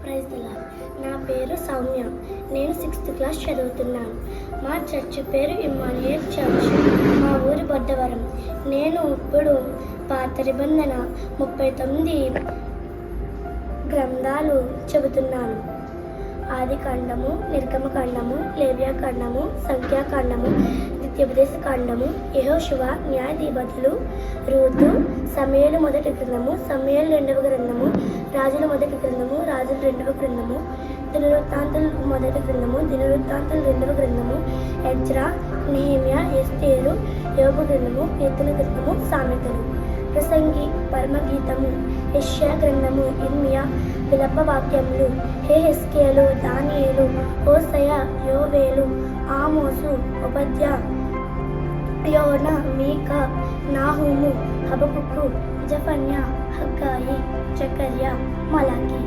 Praise the lord. నా పేరు సౌమ్య. నేను 6th క్లాస్ చదువుతున్నాను. మా చర్చ్ పేరు ఇమ్మానుయేల్ చర్చ్. మా ఊరి బొడ్డవరం. నేను ఇప్పుడు పాత నిబంధన 39 గ్రంథాలు చెబుతున్నాను. ఆదికాండము, నిర్గమకాండము, లేవ్యాకాండము, సంఖ్యాకాండము, ద్వితీయోపదేశకాండము, యెహోషువ, న్యాయాధిపతులు, రూతు, సమూయేలు మొదటి గ్రంథము, సమూయేలు రెండవ గ్రంథము, రాజుల మొదటి గ్రంథము, రాజుల రెండవ గ్రంథము, దినవృత్తాంతులు మొదటి గ్రంథము, దినవృత్తాంతులు రెండవ గ్రంథము, ఎజ్రా, నెహెమ్యా, ఎస్తేరు, యోబు గ్రంథము, కీర్తన గ్రంథము, సామెతలు, ప్రసంగి, పరమగీతము, యెషయా గ్రంథము, ఇర్మియా, విలప వాక్యములు, యెహెజ్కేలు, దానియేలు, హోషేయ, యోవేలు, ఆమోసు, ఓబద్యా, యోనా, మీకా, నాహూము, హబకుకు, జెఫన్యా, హగ్గాయి, జకర్యా, మలాకి.